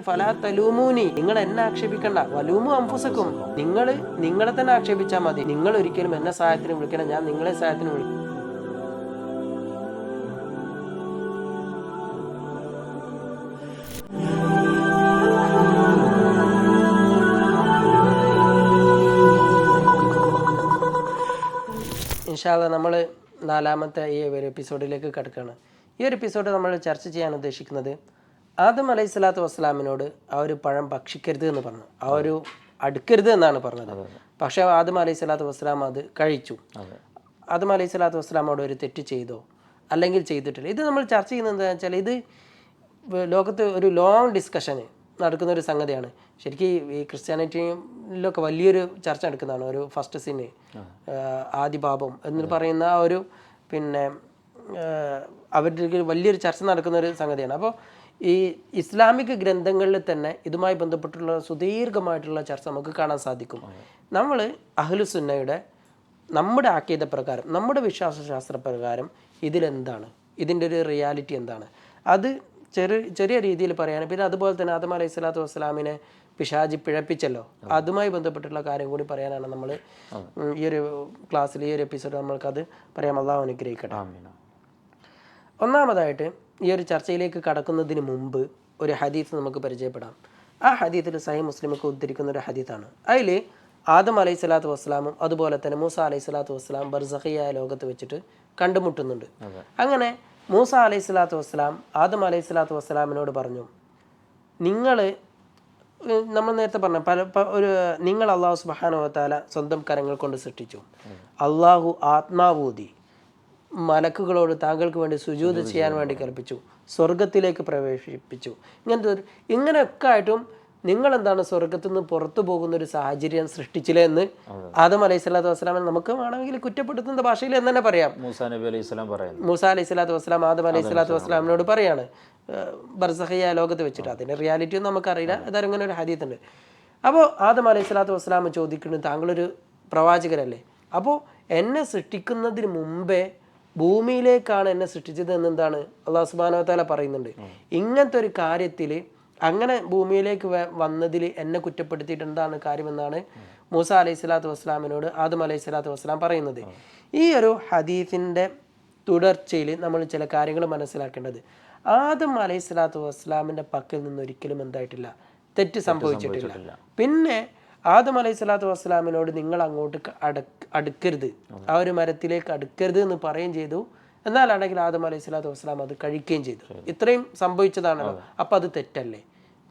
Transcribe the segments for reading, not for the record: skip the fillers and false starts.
ഫലാ തലൂമൂനി, നിങ്ങൾ എന്നെ ആക്ഷേപിക്കണ്ട, വലൂമു അംഫുസക്കും, നിങ്ങൾ നിങ്ങളെ തന്നെ ആക്ഷേപിച്ചാൽ മതി. നിങ്ങൾ ഒരിക്കലും എന്നെ സഹായത്തിന് വിളിക്കണം, ഞാൻ നിങ്ങളെ സഹായത്തിന് വിളിക്കും. ഇൻഷാ അല്ലാഹ് നമ്മൾ 4ാമത്തെ ഈ ഒരു എപ്പിസോഡിലേക്ക് കിടക്കുകയാണ്. ഈ ഒരു എപ്പിസോഡ് നമ്മൾ ചർച്ച ചെയ്യാൻ ഉദ്ദേശിക്കുന്നത്, ആദം അലൈഹി സ്വലാത്തു വസ്സലാമിനോട് ആ ഒരു പഴം ഭക്ഷിക്കരുത് എന്ന് പറഞ്ഞു, ആ ഒരു അടുക്കരുത് എന്നാണ് പറഞ്ഞത്. പക്ഷേ ആദം അലൈഹി സ്വലാത്തു വസ്സലാം അത് കഴിച്ചു. ആദം അലൈഹി സ്വലാത്തു വസ്സലാമോട് ഒരു തെറ്റ് ചെയ്തോ അല്ലെങ്കിൽ ചെയ്തിട്ടില്ല? ഇത് നമ്മൾ ചർച്ച ചെയ്യുന്നത് എന്താണെന്ന് വെച്ചാൽ, ഇത് ലോകത്ത് ഒരു ലോങ് ഡിസ്കഷന് നടക്കുന്ന ഒരു സംഗതിയാണ്. ശരിക്കും ഈ ക്രിസ്ത്യാനിറ്റിയിലൊക്കെ വലിയൊരു ചർച്ച നടക്കുന്നതാണ്. ഒരു ഫസ്റ്റ് സിന്, ആദി പാപം എന്ന് പറയുന്ന ആ ഒരു അവരുടെ വലിയൊരു ചർച്ച നടക്കുന്ന ഒരു സംഗതിയാണ്. അപ്പോൾ ഈ ഇസ്ലാമിക ഗ്രന്ഥങ്ങളിൽ തന്നെ ഇതുമായി ബന്ധപ്പെട്ടുള്ള സുദീർഘമായിട്ടുള്ള ചർച്ച നമുക്ക് കാണാൻ സാധിക്കും. നമ്മൾ അഹ്ലുസുന്നയുടെ നമ്മുടെ ആഖീദ പ്രകാരം, നമ്മുടെ വിശ്വാസശാസ്ത്ര പ്രകാരം ഇതിലെന്താണ്, ഇതിൻ്റെ ഒരു റിയാലിറ്റി എന്താണ്, അത് ചെറിയ രീതിയിൽ പറയാൻ. പിന്നെ അതുപോലെ തന്നെ ആദം അലൈഹി സ്വലാത്തു വസ്സലാമിനെ പിശാചി പിഴപ്പിച്ചല്ലോ, അതുമായി ബന്ധപ്പെട്ടുള്ള കാര്യം കൂടി പറയാനാണ് നമ്മൾ ഈ ഒരു ക്ലാസ്സിൽ, ഈ ഒരു എപ്പിസോഡ് നമ്മൾക്കത് പറയാം. അള്ളാഹു അനുഗ്രഹിക്കട്ടെ. ഒന്നാമതായിട്ട് ഈ ഒരു ചർച്ചയിലേക്ക് കടക്കുന്നതിന് മുമ്പ് ഒരു ഹദീസ് നമുക്ക് പരിചയപ്പെടാം. ആ ഹദീത്തിൽ സഹീഹ് മുസ്ലിമൊക്കെ ഉദ്ധരിക്കുന്ന ഒരു ഹദീത്താണ്. അതിൽ ആദം അലൈഹി സ്വലാത്തു വസ്സലാമും അതുപോലെ തന്നെ മൂസ അലൈഹി സ്വലാത്തു വസ്സലാം ബർസഖിയായ ലോകത്ത് വെച്ചിട്ട് കണ്ടുമുട്ടുന്നുണ്ട്. അങ്ങനെ മൂസ അലൈഹി സ്വലാത്തു വസ്സലാം ആദം അലൈഹി സ്വലാത്തു വസ്സലാമിനോട് പറഞ്ഞു, നമ്മൾ നേരത്തെ പറഞ്ഞ നിങ്ങൾ അള്ളാഹു സുബ്ഹാനഹു വ തആല സ്വന്തം കരങ്ങൾ കൊണ്ട് സൃഷ്ടിച്ചു, അള്ളാഹു ആത്മാവൂതി മലക്കുകളോട് താങ്കൾക്ക് വേണ്ടി സുജൂദ് ചെയ്യാൻ വേണ്ടി കൽപ്പിച്ചു, സ്വർഗത്തിലേക്ക് പ്രവേശിപ്പിച്ചു. ഇങ്ങനെയൊക്കെ ആയിട്ടും നിങ്ങൾ എന്താണ് സ്വർഗത്തിൽ നിന്ന് പുറത്തു പോകുന്ന ഒരു സാഹചര്യം സൃഷ്ടിച്ചില്ലേ എന്ന് ആദം അലൈഹി സ്വലാത്തു വസ്സലാമിനെ നമുക്ക് വേണമെങ്കിൽ കുറ്റപ്പെടുത്തുന്ന ഭാഷയിൽ എന്ന് തന്നെ പറയാം. മൂസ അലൈഹി സ്വലാത്തു വസ്സലാം ആദം അലൈഹി സ്വലാത്തു വസ്സലാമിനോട് പറയാണ്, ബർസഖിയ ലോകത്ത് വെച്ചിട്ട്. അതിൻ്റെ റിയാലിറ്റി ഒന്നും നമുക്കറിയില്ല, അതായത് ഇങ്ങനെ ഒരു ഹദീത്ത് ഉണ്ട്. അപ്പോൾ ആദം അലൈഹി സ്വലാത്തു വസ്സലാം ചോദിക്കുന്നത്, താങ്കളൊരു പ്രവാചകരല്ലേ, അപ്പോൾ എന്നെ സൃഷ്ടിക്കുന്നതിന് മുമ്പേ ഭൂമിയിലേക്കാണ് എന്നെ സൃഷ്ടിച്ചത് എന്നെന്താണ് അല്ലാഹു സുബ്ഹാനഹു വ തആല പറയുന്നുണ്ട്. ഇങ്ങനത്തെ ഒരു കാര്യത്തിൽ, അങ്ങനെ ഭൂമിയിലേക്ക് വന്നതിൽ എന്നെ കുറ്റപ്പെടുത്തിയിട്ട് എന്താണ് കാര്യമെന്നാണ് മൂസ അലൈഹി സ്വലാത്തു വസ്സലാമിനോട് ആദം അലൈഹി സ്വലാത്തു വസ്സലാം പറയുന്നത്. ഈ ഒരു ഹദീസിൻ്റെ തുടർച്ചയിൽ നമ്മൾ ചില കാര്യങ്ങൾ മനസ്സിലാക്കേണ്ടത്, ആദം അലൈഹി സ്വലാത്തു വസ്സലാമിൻ്റെ പക്കൽ നിന്ന് ഒരിക്കലും എന്തായിട്ടില്ല, തെറ്റ് സംഭവിച്ചിട്ടില്ല. പിന്നെ ആദം അലൈഹി സ്വലാത്തു വസ്സലാമിനോട് നിങ്ങൾ അങ്ങോട്ട് അടുക്കരുത്, ആ ഒരു മരത്തിലേക്ക് അടുക്കരുത് എന്ന് പറയുകയും ചെയ്തു. എന്നാലാണെങ്കിൽ ആദം അലൈഹി സ്വലാത്തു വസ്സലാം അത് കഴിക്കുകയും ചെയ്തു. ഇത്രയും സംഭവിച്ചതാണല്ലോ, അപ്പം അത് തെറ്റല്ലേ?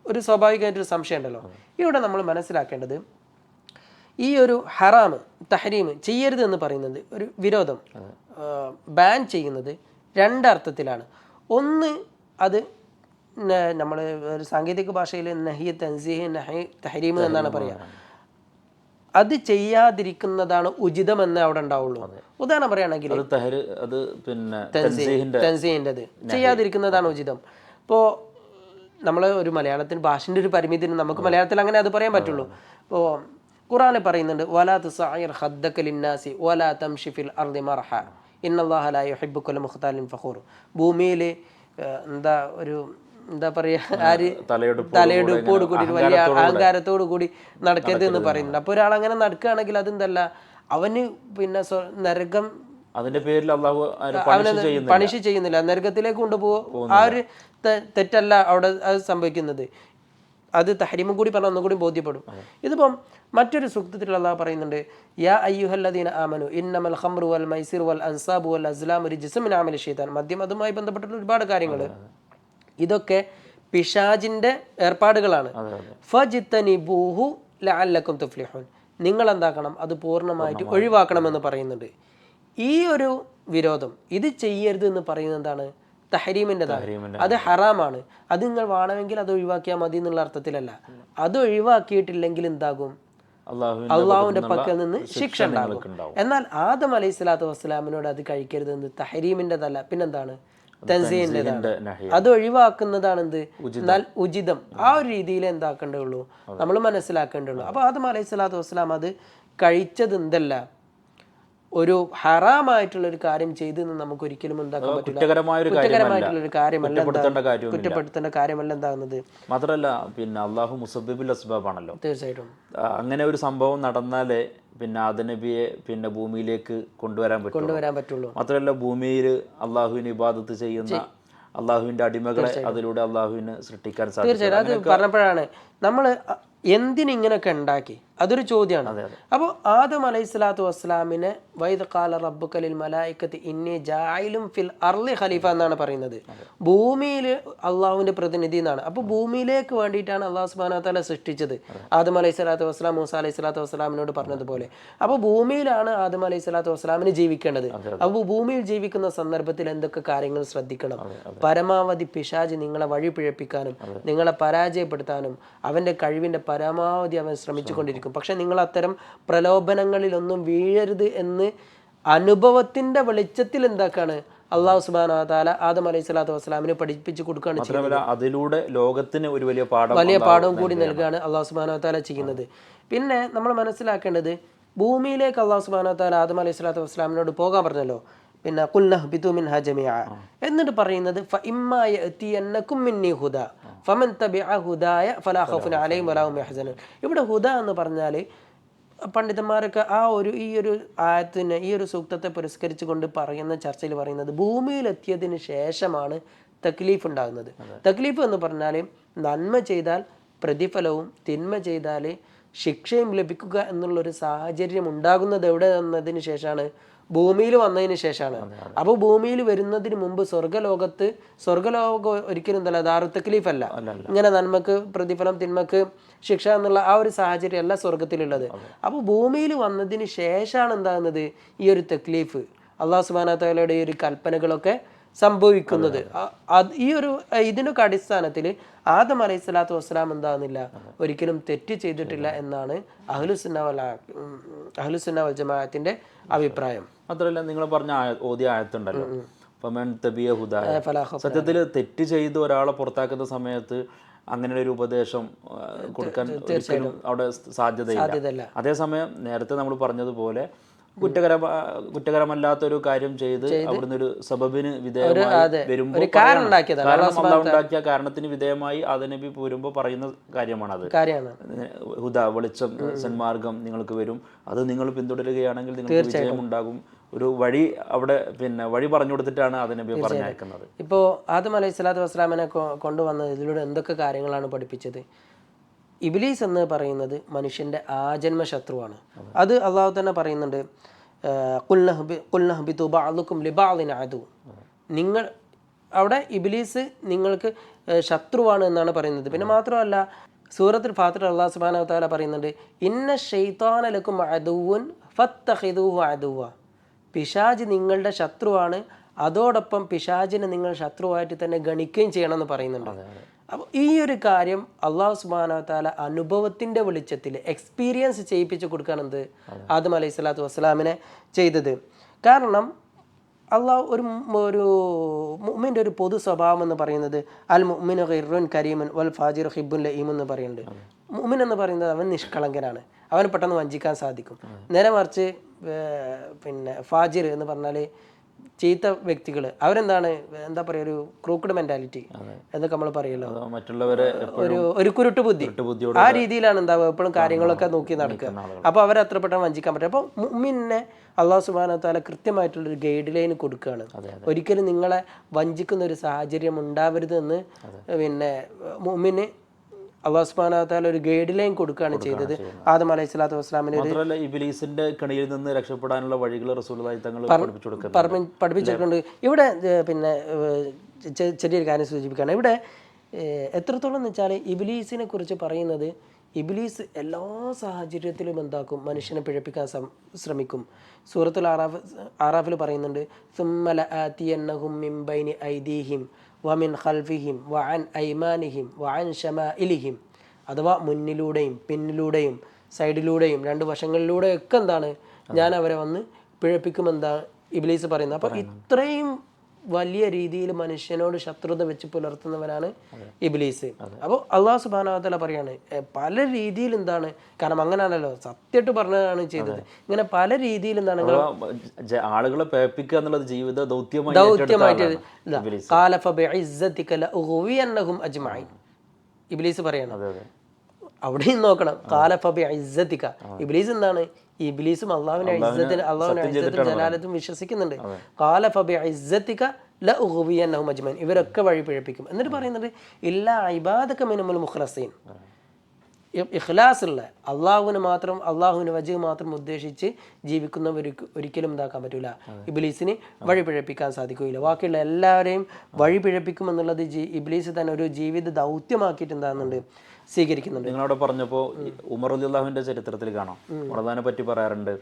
ഒരു സ്വാഭാവികമായിട്ടൊരു സംശയം ഉണ്ടല്ലോ. ഇവിടെ നമ്മൾ മനസ്സിലാക്കേണ്ടത്, ഈ ഒരു ഹറാമ്, തഹരീം, ചെയ്യരുത് എന്ന് പറയുന്നത്, ഒരു വിരോധം, ബാൻ ചെയ്യുന്നത് രണ്ടർത്ഥത്തിലാണ്. ഒന്ന്, അത് നമ്മൾ ഒരു സാങ്കേതിക ഭാഷയിൽ നഹി തൻസീഹ്, നഹി തഹരീം എന്നാണ് പറയുക. അത് ചെയ്യാതിരിക്കുന്നതാണ് ഉചിതം എന്ന് അവിടെ ഉണ്ടാവുള്ളൂ. ഉദാഹരണം പറയുകയാണെങ്കിൽ തൻസീഹിൻ്റെത് ചെയ്യാതിരിക്കുന്നതാണ് ഉചിതം. ഇപ്പോൾ നമ്മൾ ഒരു മലയാളത്തിൽ ഭാഷൻ്റെ ഒരു പരിമിതി, നമുക്ക് മലയാളത്തിൽ അങ്ങനെ അത് പറയാൻ പറ്റുള്ളൂ. ഇപ്പോൾ ഖുർആനിൽ പറയുന്നുണ്ട്, വലാ തുസഇർ ഖദ്ദക ലിന്നാസി വലാ തംശി ഫിൽ അർളി മർഹ ഇന്നല്ലാഹ ലാ യുഹിബ്ബു കുല്ല മുഖ്താലിൻ ഫഖൂർ. ഭൂമിയിൽ എന്താ പറയുക, തലയെടുപ്പോട് കൂടി വലിയ അഹങ്കാരത്തോടു കൂടി നടക്കരുത് എന്ന് പറയുന്നുണ്ട്. അപ്പോൾ ഒരാളങ്ങനെ നടക്കുകയാണെങ്കിൽ അതെന്തല്ല, അവന് നരകം, അതിന്റെ പേരിൽ അല്ലാഹു പണിഷ് ചെയ്യുന്നില്ല, നരകത്തിലേക്ക് കൊണ്ടുപോകും. ആ ഒരു തെറ്റല്ല അവിടെ അത് സംഭവിക്കുന്നത്. അത് തഹരീമും കൂടി പറഞ്ഞാൽ ഒന്നും കൂടി ബോധ്യപ്പെടും. ഇതിപ്പം മറ്റൊരു സൂക്തത്തിൽ അല്ലാഹു പറയുന്നുണ്ട്, യാ അയ്യുഹല്ലദീന ആമനു ഇന്നമൽ ഖംറു വൽ മൈസിറു വൽ അൻസാബു വൽ അസ്ലാമു റിജ്സും മിൻ അമലി ശൈത്താൻ. മദ്യം, അതുമായി ബന്ധപ്പെട്ടിട്ടുള്ള ഒരുപാട് കാര്യങ്ങൾ, ഇതൊക്കെ പിശാചിന്റെ ഏർപ്പാടുകളാണ്. ഫജ്തനിബൂഹു ലഅല്ലക്കും തുഫ്ലിഹൂൻ. നിങ്ങൾ എന്താക്കണം, അത് പൂർണ്ണമായിട്ട് ഒഴിവാക്കണമെന്ന് പറയുന്നുണ്ട്. ഈ ഒരു വിരോധം, ഇത് ചെയ്യരുത് എന്ന് പറയുന്നത് എന്താണ്, തഹരീമിൻ്റെതാണ്. അത് ഹറാമാണ്. അത് നിങ്ങൾ വേണമെങ്കിൽ അത് ഒഴിവാക്കിയാൽ മതി എന്നുള്ള അർത്ഥത്തിലല്ല. അത് ഒഴിവാക്കിയിട്ടില്ലെങ്കിൽ എന്താകും, അള്ളാഹുവിന്റെ പക്കൽ നിന്ന് ശിക്ഷ ഉണ്ടാകും. എന്നാൽ ആദം അലൈഹി സ്വലാത്തു വസ്സലാമിനോട് അത് കഴിക്കരുത് എന്ന് തഹരീമിൻ്റെതല്ല, പിന്നെന്താണ്, തൻസീഹിൻ്റെതാണ്. അത് ഒഴിവാക്കുന്നതാണ് എന്ത്, ഉചിതം. ആ ഒരു രീതിയിൽ എന്താക്കേണ്ടതുള്ളൂ, നമ്മൾ മനസ്സിലാക്കേണ്ടതുള്ളൂ. അപ്പോൾ ആദം അലൈഹി സ്വലാത്തു വസ്സലാം അത് കഴിച്ചത് എന്തല്ല, ഒരു ഹറാമായിട്ടുള്ള ഒരു കാര്യം ചെയ്ത് നമുക്ക് ഒരിക്കലും എന്താക്കാൻ പറ്റില്ല. കുറ്റകരമായിട്ടുള്ള ഒരു കാര്യമല്ല, കുറ്റപ്പെടുത്തേണ്ട കാര്യമല്ല എന്താകുന്നത്. മാത്രമല്ല പിന്നെ അള്ളാഹു മുസബ്ബിബുൽ അസ്ബാബാണല്ലോ. തീർച്ചയായിട്ടും അങ്ങനെ ഒരു സംഭവം നടന്നാലേ പിന്നെ ആദം നബിയെ പിന്നെ ഭൂമിയിലേക്ക് കൊണ്ടുവരാൻ പറ്റുള്ളൂ. മാത്രമല്ല ഭൂമിയിൽ അള്ളാഹുവിന് ഇബാദത്ത് ചെയ്യുന്ന അള്ളാഹുവിന്റെ അടിമകളെ അതിലൂടെ അള്ളാഹുവിന് സൃഷ്ടിക്കാൻ സാധിക്കും. തീർച്ചയായും അത് പറഞ്ഞപ്പോഴാണ് നമ്മൾ എന്തിനിങ്ങനെയൊക്കെ ഉണ്ടാക്കി, അതൊരു ചോദ്യമാണ്. അപ്പോൾ ആദം അലൈഹിസ്സലാത്തു വസ്സലാമിനെ വൈദ് ഖാല റബ്ബുക ലിൽ മലായികത്തി ഇന്നി ജാഇലും ഫിൽ അർളി ഖലീഫ എന്നാണ് പറയുന്നത്. ഭൂമിയിൽ അള്ളാഹുവിന്റെ പ്രതിനിധി എന്നാണ്. അപ്പോൾ ഭൂമിയിലേക്ക് വേണ്ടിയിട്ടാണ് അള്ളാഹു സുബ്ഹാനഹു വ തആല സൃഷ്ടിച്ചത്. ആദം അലൈഹിസ്സലാത്തു വസ്സലാം മൂസ അലൈഹിസ്സലാത്തു വസ്സലാമിനോട് പറഞ്ഞതുപോലെ. അപ്പോൾ ഭൂമിയിലാണ് ആദം അലൈഹിസ്സലാത്തു വസ്സലാമിന് ജീവിക്കേണ്ടത്. അപ്പോൾ ഭൂമിയിൽ ജീവിക്കുന്ന സന്ദർഭത്തിൽ എന്തൊക്കെ കാര്യങ്ങൾ ശ്രദ്ധിക്കണം? പരമാവധി പിശാച് നിങ്ങളെ വഴി പിഴപ്പിക്കാനും നിങ്ങളെ പരാജയപ്പെടുത്താനും അവന്റെ കഴിവിന്റെ പരമാവധി അവൻ ശ്രമിച്ചുകൊണ്ടിരിക്കും. പക്ഷെ നിങ്ങൾ അത്തരം പ്രലോഭനങ്ങളിലൊന്നും വീഴരുത് എന്ന് അനുഭവത്തിന്റെ വെളിച്ചത്തിൽ എന്താക്കാണ് അള്ളാഹു സുബ്ഹാനഹു വ തആല ആദം അലൈഹിസ്സലാത്തു വസ്സലാമിന് പഠിപ്പിച്ചു കൊടുക്കുകയാണ് ചെയ്യുന്നത്. അതിലൂടെ ലോകത്തിന് ഒരു വലിയ പാഠവും കൂടി നൽകുകയാണ് അള്ളാഹു സുബ്ഹാനഹു വ തആല ചെയ്യുന്നത്. പിന്നെ നമ്മൾ മനസ്സിലാക്കേണ്ടത്, ഭൂമിയിലേക്ക് അള്ളാഹു സുബ്ഹാനഹു വ തആല ആദം അലൈഹിസ്സലാത്തു വസ്സലാമിനോട് പോകാൻ പറഞ്ഞല്ലോ. പിന്നെ ഖുൽനഹ്ബിതു മിൻഹാ ജമീഅ എന്നിട്ട് പറയുന്നത് ഫഇമ്മാ യഅതിയന്നകും മിന്നി ഹുദാ ഫമൻ തബിഅ ഹുദായ ഫലാ ഖൗഫുൻ അലൈഹിം വലാ ഹും യഹ്സനൂൻ. ഇവിടെ ഹുദ എന്ന് പറഞ്ഞാൽ പണ്ഡിതന്മാരൊക്കെ ഈ ഒരു ആയത്തിനെ, ഈ ഒരു സൂക്തത്തെ പുരസ്കരിച്ചുകൊണ്ട് പറയുന്ന ചർച്ചയിൽ പറയുന്നത്, ഭൂമിയിലെത്തിയതിന് ശേഷമാണ് തക്ലീഫ് ഉണ്ടാകുന്നത്. തക്ലീഫ് എന്ന് പറഞ്ഞാൽ നന്മ ചെയ്താൽ പ്രതിഫലവും തിന്മ ചെയ്താൽ ശിക്ഷയും ലഭിക്കുക എന്നുള്ളൊരു സാഹചര്യം ഉണ്ടാകുന്നത് എവിടെ എന്നതിന് ശേഷമാണ്? ഭൂമിയിൽ വന്നതിന് ശേഷമാണ്. അപ്പോൾ ഭൂമിയിൽ വരുന്നതിന് മുമ്പ് സ്വർഗലോകം ഒരിക്കലും എന്തല്ല, ദാറു തക്ലീഫ് അല്ല. ഇങ്ങനെ നന്മക്ക് പ്രതിഫലം തിന്മക്ക് ശിക്ഷ എന്നുള്ള ആ ഒരു സാഹചര്യം അല്ല സ്വർഗത്തിലുള്ളത്. അപ്പോൾ ഭൂമിയിൽ വന്നതിന് ശേഷമാണ് എന്താകുന്നത്? ഈ ഒരു തക്ലീഫ്, അള്ളാഹു സുബ്ഹാനഹു വ തആലയുടെ ഈ ഒരു കൽപ്പനകളൊക്കെ സംഭവിക്കുന്നത്. ഇതിനൊക്കെ അടിസ്ഥാനത്തിൽ ആദം അലൈഹിസ്സലാത്തു വസ്സലാം എന്താകുന്നില്ല, ഒരിക്കലും തെറ്റ് ചെയ്തിട്ടില്ല എന്നാണ് അഹ്ലുസുന്ന വൽ ജമാഅത്തിന്റെ അഭിപ്രായം. മാത്രമല്ല നിങ്ങൾ പറഞ്ഞ ഓതിയ ആയത്തുണ്ടല്ലോ, സത്യത്തിൽ തെറ്റ് ചെയ്ത് ഒരാളെ പുറത്താക്കുന്ന സമയത്ത് അങ്ങനെ ഒരു ഉപദേശം കൊടുക്കാൻ ഒരിക്കലും അവിടെ സാധ്യതയില്ല. അതേസമയം നേരത്തെ നമ്മൾ പറഞ്ഞതുപോലെ കുറ്റകരമല്ലാത്തൊരു കാര്യം ചെയ്ത് അവിടുന്ന് ഒരു സബബിന് വിധേയമായി വരുമ്പോൾ, ഉണ്ടാക്കിയ കാരണത്തിന് വിധേയമായി ആദം നബി വരുമ്പോൾ പറയുന്ന കാര്യമാണത്. ഹുദ, വെളിച്ചം, സന്മാർഗം നിങ്ങൾക്ക് വരും, അത് നിങ്ങൾ പിന്തുടരുകയാണെങ്കിൽ നിങ്ങൾക്ക് വിജയം ഉണ്ടാകും. ഒരു വഴി അവിടെ വഴി പറഞ്ഞു കൊടുത്തിട്ടാണ് ആദം നബിയെ പറഞ്ഞയക്കുന്നത്. ഇപ്പോൾ ആദം അലൈഹിസ്സലാത്തു വസ്സലാമിനെ കൊണ്ടുവന്നത് ഇതിലൂടെ എന്തൊക്കെ കാര്യങ്ങളാണ് പഠിപ്പിച്ചത്? ഇബ്ലീസ് എന്ന് പറയുന്നത് മനുഷ്യന്റെ ആജന്മ ശത്രുവാണ്. അത് അള്ളാഹു തന്നെ പറയുന്നുണ്ട്, ഖുൽനഹ്ബിതു ബഅദുകും ലിബഅദിൻ അദു. നിങ്ങൾ അവിടെ ഇബ്ലീസ് നിങ്ങൾക്ക് ശത്രുവാണ് എന്നാണ് പറയുന്നത്. പിന്നെ മാത്രമല്ല സൂറത്തുൽ ഫാത്തിർ അള്ളാഹു സുബ്ഹാനഹു വ തആല പറയുന്നുണ്ട്, ഇന്ന ശൈത്താന ലക്കും അദുവ്വുൻ ഫത്തഖിദൂഹു അദുവ്വ. പിശാച് നിങ്ങളുടെ ശത്രുവാണ്, അതോടൊപ്പം പിശാചിനെ നിങ്ങൾ ശത്രുവായിട്ട് തന്നെ ഗണിക്കുകയും ചെയ്യണമെന്ന് പറയുന്നുണ്ട്. അപ്പോൾ ഈ ഒരു കാര്യം അള്ളാഹു സുബ്ഹാനഹു വ തആല അനുഭവത്തിന്റെ വെളിച്ചത്തിൽ എക്സ്പീരിയൻസ് ചെയ്യിപ്പിച്ചു കൊടുക്കുകയാണെന്ത് ആദം അലൈഹിസ്സലാത്തു വസ്സലാമിനെ ചെയ്തത്. കാരണം അള്ളാഹു ഒരു മുഅ്മിൻ്റെ ഒരു പൊതു സ്വഭാവം എന്ന് പറയുന്നത് അൽ മുഅ്മിനു ഖിർറുൻ കരീമുൻ വൽ ഫാജിറു ഹിബ്ബുൻ ലഈമുൻ എന്ന് പറയുന്നുണ്ട്. മുഅ്മിൻ എന്ന് പറയുന്നത് അവൻ നിഷ്കളങ്കനാണ്, അവന് പെട്ടെന്ന് വഞ്ചിക്കാൻ സാധിക്കും. നേരെ മറിച്ച് ഫാജിർ എന്ന് പറഞ്ഞാൽ ചീത്ത വ്യക്തികൾ, അവരെന്താണ് എന്താ പറയുക, ഒരു ക്രൂക്കഡ് മെന്റാലിറ്റി എന്നൊക്കെ നമ്മൾ പറയല്ലോ, മറ്റുള്ളവരെ ഒരു കുരുട്ട് ബുദ്ധി, ആ രീതിയിലാണ് എന്താവുക, എപ്പോഴും കാര്യങ്ങളൊക്കെ നോക്കി നടക്കുക. അപ്പോൾ അവരെ അത്ര പെട്ടെന്ന് വഞ്ചിക്കാൻ പറ്റും. അപ്പോൾ മുഅ്മിനെ അള്ളാഹു സുബ്ഹാനഹു വ തആല കൃത്യമായിട്ടുള്ളൊരു ഗൈഡ് ലൈൻ കൊടുക്കുകയാണ്. ഒരിക്കലും നിങ്ങളെ വഞ്ചിക്കുന്ന ഒരു സാഹചര്യം ഉണ്ടാവരുത് എന്ന് മുഅ്മിന് അല്ലാഹു സുബ്ഹാനഹു വ തആല ഒരു ഗൈഡ് ലൈൻ കൊടുക്കുകയാണ് ചെയ്തത് ആദം അലൈഹിസ്സലാത്തു വസ്സലാമിന്. മാത്രമല്ല ഇബ്ലീസിന്റെ കണിയിൽ നിന്ന് രക്ഷപ്പെടാനുള്ള വഴികൾ റസൂലുള്ളാഹി തങ്ങൾ പഠിപ്പിച്ചിട്ടുണ്ട്. ഇവിടെ ചെറിയൊരു കാര്യം സൂചിപ്പിക്കുകയാണ്. ഇവിടെ എത്രത്തോളം എന്ന് വെച്ചാൽ ഇബ്ലീസിനെ കുറിച്ച് പറയുന്നത്, ഇബ്ലീസ് എല്ലാ സാഹചര്യത്തിലും എന്താക്കും, മനുഷ്യനെ പിഴപ്പിക്കാൻ ശ്രമിക്കും. സൂറത്തുൽ ആറാഫിൽ പറയുന്നുണ്ട്, സുമ്മ ലആതിയന്നഹും മിൻ ബൈനി ഐദീഹിം വമിൻ ഖൽഫിഹിം വഅൻ ഐമാനിഹിം വഅൻ ശമാഇലിഹിം. അഥവാ മുന്നിലൂടെയും പിന്നിലൂടെയും സൈഡിലൂടെയും രണ്ട് വശങ്ങളിലൂടെയൊക്കെ എന്താണ്, ഞാൻ അവരെ വന്ന് പിഴപ്പിക്കുമെന്താണ് ഇബ്ലീസ് പറയുന്നത്. അപ്പോൾ ഇത്രയും വലിയ രീതിയിൽ മനുഷ്യനോട് ശത്രുത വെച്ച് പുലർത്തുന്നവനാണ് ഇബ്ലീസ്. അപ്പോൾ അള്ളാഹു സുബ്ഹാനഹു വ തആല പറയാണ് പല രീതിയിൽ എന്താണ്, കാരണം അങ്ങനെയാണല്ലോ സത്യമായിട്ട് പറഞ്ഞതാണ് ചെയ്തത്. ഇങ്ങനെ പല രീതിയിൽ എന്താണ് ആളുകളെ പേപ്പിക്കുക എന്നുള്ളത് ജീവിത ദൗത്യമായിട്ട് ഇബ്ലീസ് പറയണം. അവിടെയും നോക്കണം, കാലഫബി ഇസ്സത്തിക. ഇബ്ലീസ് എന്താണ്? ഇബ്ലീസും അള്ളാഹുവിന്റെ ഇസ്സത്തിന്, അള്ളാഹുവിന്റെ ഇസ്സത്തും ജലാലത്തും വിശ്വസിക്കുന്നുണ്ട്. കാലഫബി ഇസ്സത്തിക ലഉഗ്വിയന്നഹും അജ്മഈൻ, ഇവരൊക്കെ വഴി പിഴപ്പിക്കും. എന്നിട്ട് പറയുന്നത് ഇല്ലാ ഇബാദക മിനൽ മുഖ്ലസീൻ, ഇഖ്ലാസുള്ള അള്ളാഹുവിന് മാത്രം, അള്ളാഹുവിന് വജഹ് മാത്രം ഉദ്ദേശിച്ച് ജീവിക്കുന്നവർക്ക് ഒരിക്കലും എന്താക്കാൻ പറ്റൂല, ഇബ്ലീസിന് വഴി പിഴപ്പിക്കാൻ സാധിക്കുകയില്ല. ബാക്കിയുള്ള എല്ലാവരെയും വഴി പിഴപ്പിക്കുമെന്നുള്ളത് ഇബ്ലീസ് തന്നെ ഒരു ജീവിത ദൗത്യമാക്കിയിട്ട് എന്താകുന്നുണ്ട്, സ്വീകരിക്കുന്നുണ്ട്. നിങ്ങളവിടെ പറഞ്ഞപ്പോൾ ഉമർ റളിയല്ലാഹുവിന്റെ ചരിത്രത്തിൽ കാണാം, ഉമർദാനെ പറ്റി പറയാറുണ്ട്,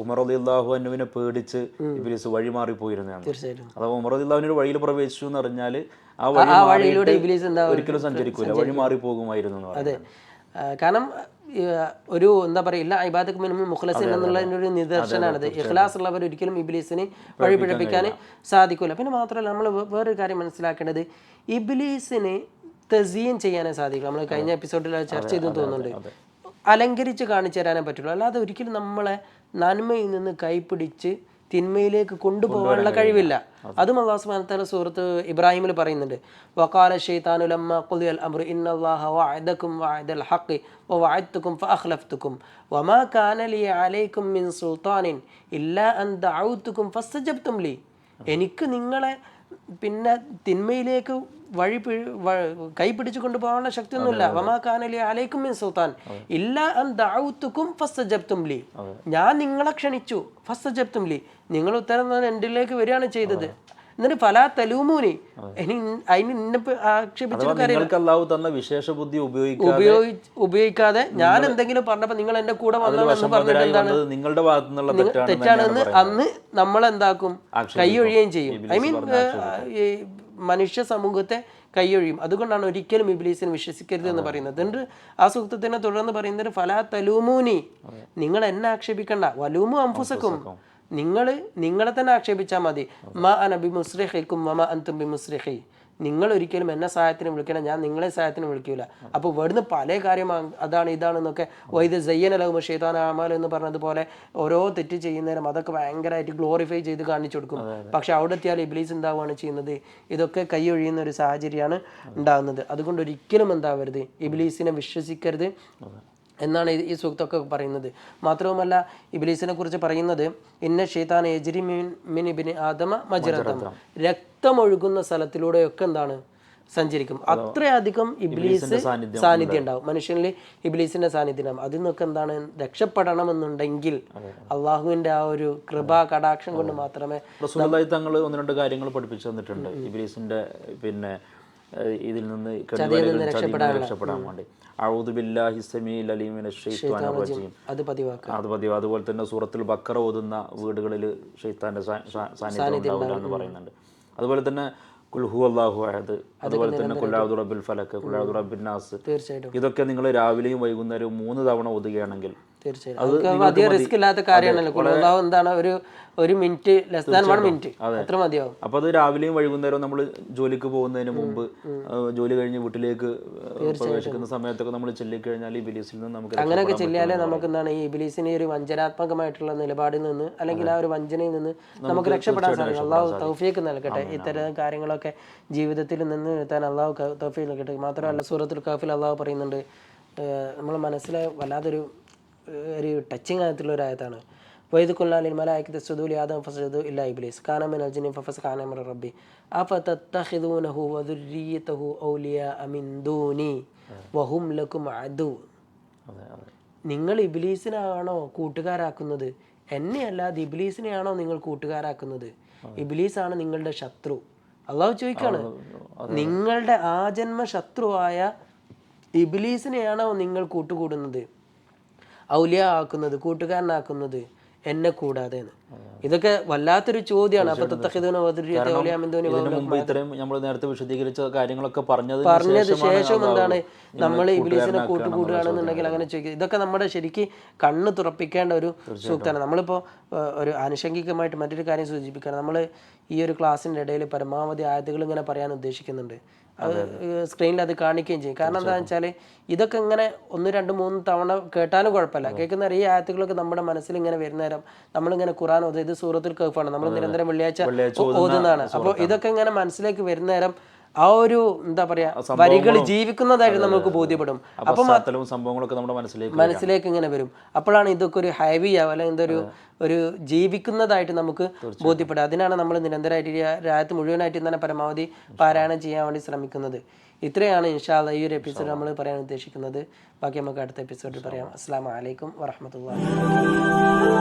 ഉമർ റളിയല്ലാഹു അൻഹുവിനെ പേടിച്ച് ഇബ്ലീസ് വഴിമാറി പോയിരുന്നതാണ്. തീർച്ചയായിട്ടും. അഥവാ ഉമർ റളിയല്ലാഹുവിന്റെ വഴിയിൽ പ്രവേശിച്ചു എന്ന് പറഞ്ഞാൽ ആ വഴിയിലൂടെ ഇബ്ലീസ് ഒരിക്കലും സഞ്ചരിക്കൂല, വഴിമാറി പോകുമായിരുന്നു. അതെ, കാരണം ഒരു എന്താ പറയുക, ഇല്ല ഇബാദക മിനൽ മുഖ്ലസീൻ എന്നുള്ളതിൻ്റെ ഒരു നിദർശനമാണിത്. ഇഖ്ലാസ് ഉള്ളവർ ഒരിക്കലും ഇബ്ലീസിനെ വഴി പിഴപ്പിക്കാൻ സാധിക്കില്ല. പിന്നെ മാത്രമല്ല നമ്മൾ വേറൊരു കാര്യം മനസ്സിലാക്കേണ്ടത്, ഇബ്ലീസിനെ തസീൻ ചെയ്യാനേ സാധിക്കും. നമ്മൾ കഴിഞ്ഞ എപ്പിസോഡിൽ ചർച്ച ചെയ്തെന്ന് തോന്നുന്നുണ്ട്. അലങ്കരിച്ച് കാണിച്ചു തരാനേ പറ്റുള്ളൂ, അല്ലാതെ ഒരിക്കലും നമ്മളെ നന്മയിൽ നിന്ന് കൈപ്പിടിച്ച് തിന്മയിലേക്ക് കൊണ്ടുപോകാനുള്ള കഴിവില്ല. അതും അല്ലാഹു സുബ്ഹാനഹു വ തആല സൂറത്ത് ഇബ്രാഹിമിൽ പറയുന്നുണ്ട്, വഖാല ശൈത്താനു ലമ്മാ ഖുദിയൽ അംറു ഇന്നല്ലാഹ വഅദകും വഅദൽ ഹഖ് വവഅദ്തുകും ഫഅഖ്ലഫ്തുകും വമാ കാന ലി അലൈക്കും മിൻ സുൽത്താനിൻ ഇല്ലാ അൻ ദഅഉതുകും ഫസ്തജബ്തും ലി. എനിക്ക് നിങ്ങളെ പിന്നെ തിന്മയിലേക്ക് കൈപിടിച്ചു കൊണ്ടുപോകാനുള്ള ശക്തിയൊന്നുമില്ല. വമാ കാന ലി അലൈക്കും മിൻ സുൽത്താൻ ഇല്ലാ അൻ ദഅഉതുകും ഫസ്തജബ്തും ലി. ഞാൻ നിങ്ങളെ ക്ഷണിച്ചു, ഫസ്തജബ്തും ലി, നിങ്ങൾ ഉത്തരം എന്റിലേക്ക് വരികയാണ് ചെയ്തത്. എന്നിട്ട് ഫലാ തലൂമൂനി, ഉപയോഗിക്കാതെ ഞാൻ എന്തെങ്കിലും പറഞ്ഞപ്പോ നിങ്ങൾ എന്റെ കൂടെ വന്നതെന്ന് പറഞ്ഞിട്ട് എന്താണ് തെറ്റാണെന്ന് അന്ന് നമ്മളെന്താക്കും, കൈയൊഴിയുകയും ചെയ്യും. ഐ മീൻ മനുഷ്യ സമൂഹത്തെ കൈയൊഴിയും. അതുകൊണ്ടാണ് ഒരിക്കലും ഇബ്ലീസിനെ വിശ്വസിക്കരുത് എന്ന് പറയുന്നത്. എന്നിട്ട് ആ സൂക്തത്തിനെ തുടർന്ന് പറയുന്നത് ഫലാ തലൂമൂനി, നിങ്ങൾ എന്നെ ആക്ഷേപിക്കണ്ട, വലൂമു അംഫുസക്കും, നിങ്ങളെ തന്നെ ആക്ഷേപിച്ചാൽ മതി. മാ അന ബിമുസ്രിഖിക്കും വമാ അൻതും ബിമുസ്രിഖി, നിങ്ങൾ ഒരിക്കലും എന്നെ സഹായത്തിന് വിളിക്കണം, ഞാൻ നിങ്ങളെ സഹായത്തിന് വിളിക്കൂല. അപ്പോൾ ഇവിടുന്ന് പല കാര്യമാണ്, അതാണ് ഇതാണെന്നൊക്കെ വൈദ സയ്യന ലഹും ശൈത്താന അമാൽ എന്ന് പറഞ്ഞതുപോലെ ഓരോ തെറ്റ് ചെയ്യുന്നേരം അതൊക്കെ ഭയങ്കരമായിട്ട് ഗ്ലോറിഫൈ ചെയ്ത് കാണിച്ചു കൊടുക്കും. പക്ഷെ അവിടെ എത്തിയാൽ ഇബ്ലീസ് എന്താവുകയാണ് ചെയ്യുന്നത്, ഇതൊക്കെ കൈയൊഴിയുന്ന ഒരു സാഹചര്യമാണ് ഉണ്ടാകുന്നത്. അതുകൊണ്ട് ഒരിക്കലും എന്താവരുത്, ഇബ്ലീസിനെ വിശ്വസിക്കരുത് എന്നാണ് ഈ സൂക്തമൊക്കെ പറയുന്നത്. മാത്രവുമല്ല ഇബ്ലീസിനെ കുറിച്ച് പറയുന്നത് ഇന്ന ശൈത്താന യജ്രി മിൻ ഇബ്നി ആദമ മജ്റതം, രക്തമൊഴുകുന്ന സ്ഥലത്തിലൂടെയൊക്കെ എന്താണ് സഞ്ചരിക്കും. അത്രയധികം ഇബ്ലീസ് സാന്നിധ്യം ഉണ്ടാവും മനുഷ്യനിൽ, ഇബ്ലീസിന്റെ സാന്നിധ്യം ഉണ്ടാവും. അതിൽ നിന്നൊക്കെ എന്താണ് രക്ഷപ്പെടണമെന്നുണ്ടെങ്കിൽ അള്ളാഹുവിന്റെ ആ ഒരു കൃപാ കടാക്ഷം കൊണ്ട് മാത്രമേ. റസൂലുള്ളാഹി തങ്ങൾ ഒന്ന് രണ്ട് കാര്യങ്ങൾ പഠിപ്പിച്ചു തന്നിട്ടുണ്ട് ഇബ്ലീസിന്റെ പിന്നെ ഇതിൽ നിന്ന് രക്ഷപ്പെടാൻ വേണ്ടി. അഊദു ബില്ലാഹി സമീഉൽ അലീം മിനശ് ശൈത്വാനിർ റജീം, അത് പതിവ്. അതുപോലെ തന്നെ സൂറത്തുൽ ബഖറ ഓതുന്ന വീടുകളിൽ ശൈത്താന്റെ സാന്നിധ്യം ഉണ്ടാവില്ല എന്ന് പറയുന്നുണ്ട്. അതുപോലെ തന്നെ ഖുൽ ഹുവല്ലാഹു അഹദ്, അതുപോലെ തന്നെ ഖുൽ അഊദു റബ്ബിൽ ഫലക്, ഖുൽ അഊദു റബ്ബിൻ നാസ്, ഇതൊക്കെ നിങ്ങൾ രാവിലെയും വൈകുന്നേരവും 3 തവണ ഓതുകയാണെങ്കിൽ തീർച്ചയായും അധികം റിസ്ക് ഇല്ലാത്ത കാര്യമാണല്ലോ. എന്താണ് ഒരു മിനിറ്റ്, ലെസ് ദാൻ 1 മിനിറ്റ് അത്ര മതിയാവും. അപ്പൊ അത് രാവിലെയും വൈകുന്നേരവും നമ്മൾ ജോലിക്ക് പോകുന്നതിന് മുമ്പ്, ജോലി കഴിഞ്ഞ് വീട്ടിലേക്ക് പ്രവേശിക്കുന്ന സമയത്തൊക്കെ നമ്മൾ ചൊല്ലിക്കഴിഞ്ഞാൽ ഈ ഇബ്ലീസിൽ നിന്ന് നമുക്ക് അങ്ങനെയൊക്കെ ചെല്ലിയാലേ നമുക്ക് എന്താണ് ഈ ഇബ്ലീസിനെ ഒരു വഞ്ചനാത്മകമായിട്ടുള്ള നിലപാടിൽ നിന്ന് അല്ലെങ്കിൽ ആ ഒരു വഞ്ചനയിൽ നിന്ന് നമുക്ക് രക്ഷപ്പെടാൻ സാധിക്കും. അള്ളാഹു തൗഫീഖ് നൽകട്ടെ. ഇത്തരം കാര്യങ്ങളൊക്കെ ജീവിതത്തിൽ നിന്ന് നിർത്താൻ അള്ളാഹു തൗഫീഖ് നൽകട്ടെ. മാത്രമല്ല സൂറത്തുൽ കഹ്ഫിൽ അള്ളാഹു പറയുന്നുണ്ട്, നമ്മൾ മനസ്സിലെ വല്ലാതൊരു ടച്ചിങ് ആയിട്ടുള്ള ഒരു ആയത്താണ്. വൈദ് ഖുൽനാ ലിൽ മലായികത്തി ഇസ്ജുദൂ ലി ആദം ഫസജദൂ ഇല്ലാ ഇബ്ലീസ് കാന മിനൽ ജിന്നി ഫഫസഖ അൻ അംരി റബ്ബി അഫതത്തഖിദൂനഹു വദുർരിയ്യതഹു ഔലിയാഅ മിൻ ദൂനി വഹും ലക്കും അദു. നിങ്ങൾ ഇബ്ലീസിനാണോ കൂട്ടുകാരാക്കുന്നത്, എന്നെ അല്ലാതെ ഇബ്ലീസിനെയാണോ നിങ്ങൾ കൂട്ടുകാരാക്കുന്നത്? ഇബ്ലീസാണ് നിങ്ങളുടെ ശത്രു. അള്ളാഹു ചോദിക്കാണ്, നിങ്ങളുടെ ആജന്മ ശത്രുവായ ഇബ്ലീസിനെയാണോ നിങ്ങൾ കൂട്ടുകൂടുന്നത്, ഔലിയ ആക്കുന്നത്, കൂട്ടുകാരനാക്കുന്നത് എന്നെ കൂടാതെ എന്ന്. ഇതൊക്കെ വല്ലാത്തൊരു ചോദ്യമാണ്. അപ്പൊ ഇതിനു മുമ്പ് ഇത്രയും നമ്മൾ നേരത്തെ വിശദീകരിച്ച കാര്യങ്ങളൊക്കെ പറഞ്ഞതിന് ശേഷം എന്താണ് നമ്മൾ ഇബ്ലീസിനെ കൂട്ടുകൂടുകയാണെന്നുണ്ടെങ്കിൽ അങ്ങനെ ചോദിക്കുക. ഇതൊക്കെ നമ്മുടെ ശരിക്കും കണ്ണ് തുറപ്പിക്കേണ്ട ഒരു സൂക്തമാണ്. നമ്മളിപ്പോൾ ഒരു ആനുഷംഗികമായിട്ട് മറ്റൊരു കാര്യം സൂചിപ്പിക്കുകയാണ്. നമ്മൾ ഈ ഒരു ക്ലാസ്സിൻ്റെ ഇടയിൽ പരമാവധി ആയത്തുകൾ ഇങ്ങനെ പറയാൻ ഉദ്ദേശിക്കുന്നുണ്ട്. അത് സ്ക്രീനിൽ അത് കാണിക്കുകയും ചെയ്യും. കാരണം എന്താണെന്ന് വെച്ചാൽ ഇതൊക്കെ ഇങ്ങനെ 1, 2, 3 തവണ കേട്ടാലും കുഴപ്പമില്ല. കേൾക്കുന്ന ഈ ആയത്തുകളൊക്കെ നമ്മുടെ മനസ്സിൽ ഇങ്ങനെ വരുന്ന നേരം നമ്മളിങ്ങനെ ഖുർആൻ ഓതും. ഇത് സൂറത്തുൽ കഹ്ഫാണ്, നമ്മൾ നിരന്തരം വെള്ളിയാഴ്ച ഓതുന്നതാണ്. അപ്പോൾ ഇതൊക്കെ ഇങ്ങനെ മനസ്സിലേക്ക് വരുന്ന നേരം ആ ഒരു എന്താ പറയാ വരികൾ ജീവിക്കുന്നതായിട്ട് നമുക്ക് ബോധ്യപ്പെടും. അപ്പം സംഭവങ്ങളൊക്കെ നമ്മുടെ മനസ്സിലേക്ക് ഇങ്ങനെ വരും. അപ്പോഴാണ് ഇതൊക്കെ ഒരു ഹൈവി ആവുക, അല്ലെങ്കിൽ ഒരു ജീവിക്കുന്നതായിട്ട് നമുക്ക് ബോധ്യപ്പെടുക. അതിനാണ് നമ്മൾ നിരന്തരമായിട്ട് രാജ്യത്ത് മുഴുവനായിട്ട് തന്നെ പരമാവധി പാരായണം ചെയ്യാൻ വേണ്ടി ശ്രമിക്കുന്നത്. ഇത്രയാണ് ഇൻഷാ അല്ലാഹ് ഈ ഒരു എപ്പിസോഡ് നമ്മൾ പറയാൻ ഉദ്ദേശിക്കുന്നത്. ബാക്കി നമുക്ക് അടുത്ത എപ്പിസോഡിൽ പറയാം. അസ്സലാമു അലൈക്കും വറഹ്മത്തുള്ളാഹി വബറകാതുഹു.